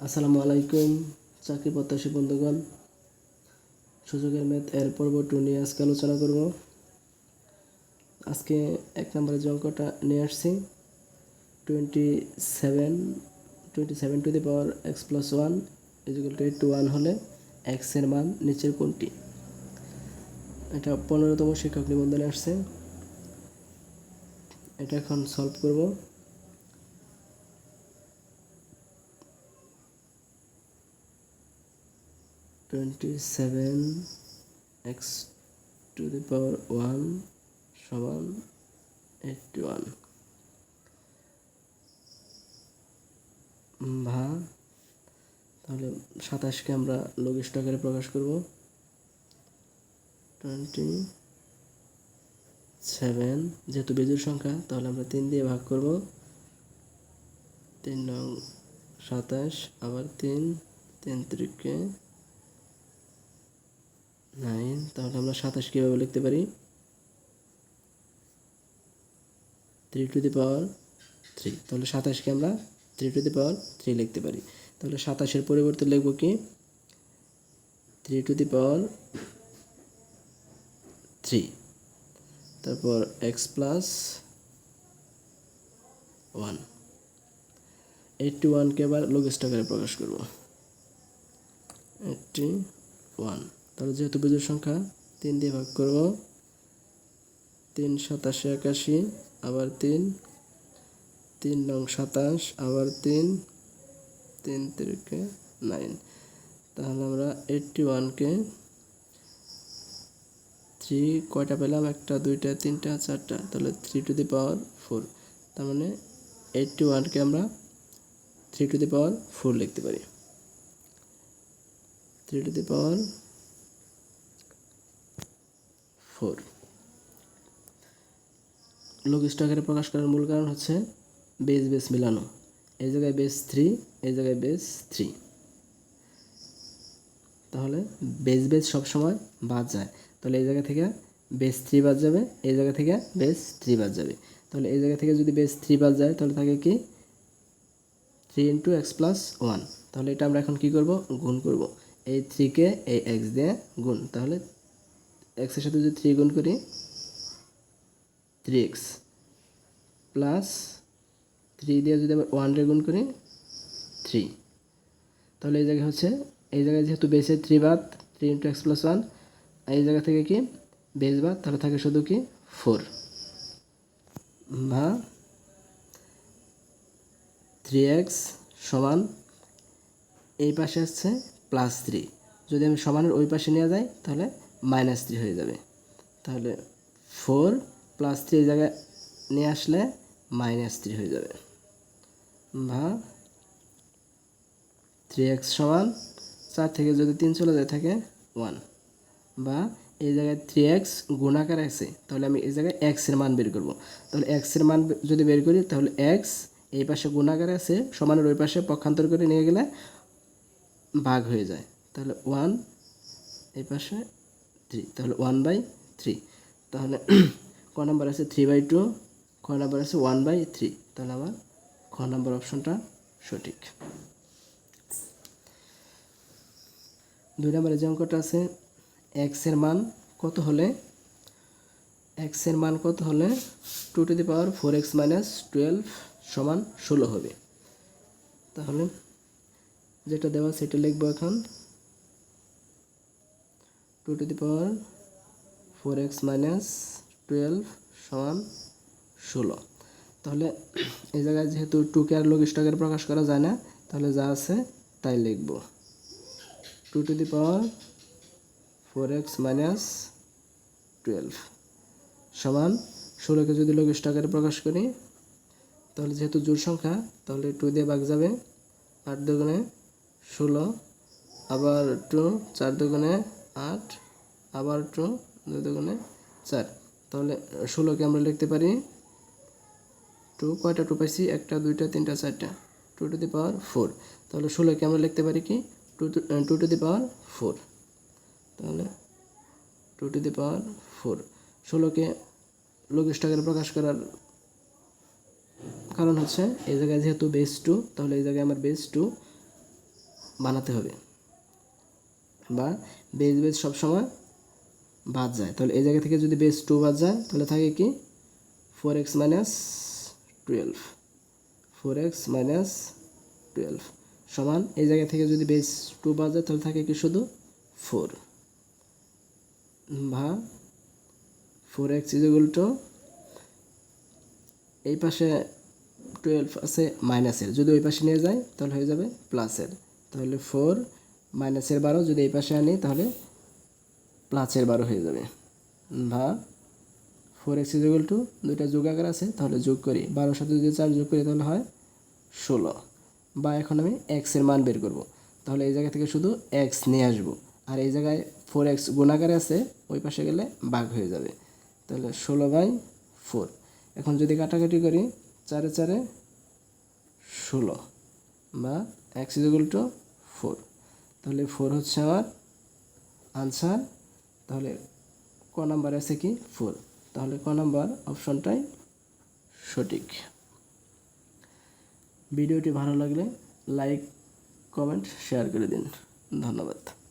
আসসালামু আলাইকুম চাকরি প্রত্যাশী বন্ধুগণ, সুযোগের ম্যাথ এর পর্ব 2 নিয়ে আজকে আলোচনা করব। আজকে 1 নম্বরের যে অঙ্কটা নিয়ে আসছি 27 to the power x plus 1 equal to 81 হলে এক্স এর মান নিচের কোনটি। এটা 15তম শিক্ষক নিবন্ধনে আসছে। এটা এখন সলভ করব। x to the power 1 সমান 81 ভা তাহলে 27কে আমরা লঘিষ্ঠ আকারে প্রকাশ করব। 27 যেহেতু বেজোড় সংখ্যা তাহলে আমরা 3 দিয়ে ভাগ করব। 3 নং 27 আবার 3 3 9। তাহলে আমরা 27 কীভাবে লিখতে পারি? 3 টু দি পাওয়ার 3। তাহলে 27কে আমরা 3 টু দি পাওয়ার 3 লিখতে পারি। তাহলে 27-এর পরিবর্তে লিখব কি 3 টু দি পাওয়ার 3, তারপর এক্স প্লাস 1। 81কে আবার লঘিষ্ঠ আকারে প্রকাশ করব। 81 তাহলে যেহেতু বিজোড় সংখ্যা 3 দিয়ে ভাগ করব। 3 27 81 আবার 3 3 নং 27 আবার 3 3 9। তাহলে আমরা 81কে 3 কয়টা পেলাম? 1 2 3 4। তাহলে 3 টু দি পাওয়ার 4। তার মানে 81কে আমরা 3 টু দি পাওয়ার 4 লিখতে পারি। 3 টু দি পাওয়ার 4 লঘিষ্ঠ আকারে প্রকাশ করার মূল কারণ হচ্ছে বেস বেস মিলানো। এই জায়গায় বেস 3, এই জায়গায় বেস 3। তাহলে বেস বেস সবসময় বাদ যায়। তাহলে এই জায়গা থেকে বেস 3 বাদ যাবে, এই জায়গা থেকে বেস 3 বাদ যাবে। তাহলে এই জায়গা থেকে যদি বেস 3 বাদ যায় তাহলে থাকে কি 3 ইন্টু এক্স প্লাস 1। তাহলে এটা আমরা এখন কি করব? গুণ করব। এই 3কে এই এক্স দিয়ে গুণ। তাহলে এক্সের সাথে যদি 3 গুণ করি 3x প্লাস 3 দিয়ে যদি আবার 1 রে গুণ করি 3। তাহলে এই জায়গায় হচ্ছে এই জায়গায় যেহেতু বেসের 3 বাদ 3 ইন্টু এক্স প্লাস 1, এই জায়গা থেকে কি বেস বাদ, তাহলে থাকে শুধু কি 4 বা 3x সমান এই পাশে আসছে প্লাস 3। যদি আমি সমানের ওই পাশে নিয়ে যাই তাহলে মাইনাস 3 হয়ে যাবে। তাহলে 4 প্লাস 3 এই জায়গায় নিয়ে আসলে মাইনাস 3 হয়ে যাবে বা 3x সমান 4 থেকে যদি 3 চলে যায় থাকে 1 বা এই জায়গায় 3x গুণাকার আছে। তাহলে আমি এই জায়গায় x এর মান বের করব। তাহলে x এর মান যদি বের করি তাহলে x এই পাশে গুণাকার আছে, সমানের ওই পাশে পক্ষান্তর করে নিয়ে গেলে ভাগ হয়ে যায়। তাহলে 1 এই পাশে 3, তাহলে 1/3। তাহলে ক নাম্বার আছে 3/2, খ নাম্বার আছে 1/3। তাহলে আমার খ নাম্বার অপশনটা সঠিক। 2 নম্বরে যে অঙ্কটা আছে এক্স এর মান কত হলে 2 to the power 4x minus 12 সমান 16 হবে। তাহলে যেটা দেওয়া সেটা লিখবো এখন 2 to the power 4x minus 12 সমান 16। তাহলে এই জায়গায় যেহেতু 2কে আর লঘিষ্ঠ আকারে প্রকাশ করা যায় না, তাহলে যা আছে তাই লিখব। 2 to the power 4x minus 12 সমান 16কে যদি লঘিষ্ঠ আকারে প্রকাশ করি তাহলে যেহেতু জোড় সংখ্যা তাহলে 2 দিয়ে ভাগ যাবে। 8 দুগুণে 16 আবার 2 4 দুগুণে 8 আবার 2 2 দুগুণে 4। তাহলে 16কে আমরা লিখতে পারি 2 কয়টা 2 পাইছি 1 2 3 4 2 টু দি পাওয়ার 4। তাহলে 16কে আমরা লিখতে পারি কি 2 টু দি পাওয়ার 4। তাহলে 2 টু দি পাওয়ার 4। 16কে লঘিষ্ঠ আকারে প্রকাশ করার কারণ হচ্ছে এই জায়গায় যেহেতু বেস 2, তাহলে এই জায়গায় আমার বেস 2 বানাতে হবে, বা বেস বেস সবসময় বাদ যায়। তাহলে এই জায়গা থেকে যদি বেস 2 বাদ যায় তাহলে থাকে কি 4x মাইনাস 12, 4x মাইনাস 12 সমান, এই জায়গা থেকে যদি বেস 2 বাদ যায় তাহলে থাকে কি শুধু 4, বা 4x ইজ ইকুয়াল টু, এই পাশে 12 আছে মাইনাসের, যদি ওই পাশে নিয়ে যায় তাহলে হয়ে যাবে প্লাসের। তাহলে 4 মাইনাসের 12 যদি এই পাশে আনি তাহলে প্লাসের 12 হয়ে যাবে, বা 4x ইজ ইকুয়াল টু, দুইটা যোগ আকার আছে তাহলে যোগ করি, 12 সাথে যদি 4 যোগ করি তাহলে হয় 16। বা এখন আমি x এর মান বের করব, তাহলে এই জায়গা থেকে শুধু x নিয়ে আসব, আর এই জায়গায় 4x গুণাকারে আছে ওই পাশে গেলে ভাগ হয়ে যাবে, তাহলে 16/4। এখন যদি কাটাকাটি করি 4 এ 4 16, বা x ইজ ইকুয়াল টু 4, তাহলে 4 হচ্ছে আমার আনসার। তাহলে ক নাম্বার আছে কি 4, তাহলে ক নাম্বার অপশনটাই সঠিক। ভিডিওটি ভালো লাগলে লাইক, কমেন্ট, শেয়ার করে দিন। ধন্যবাদ।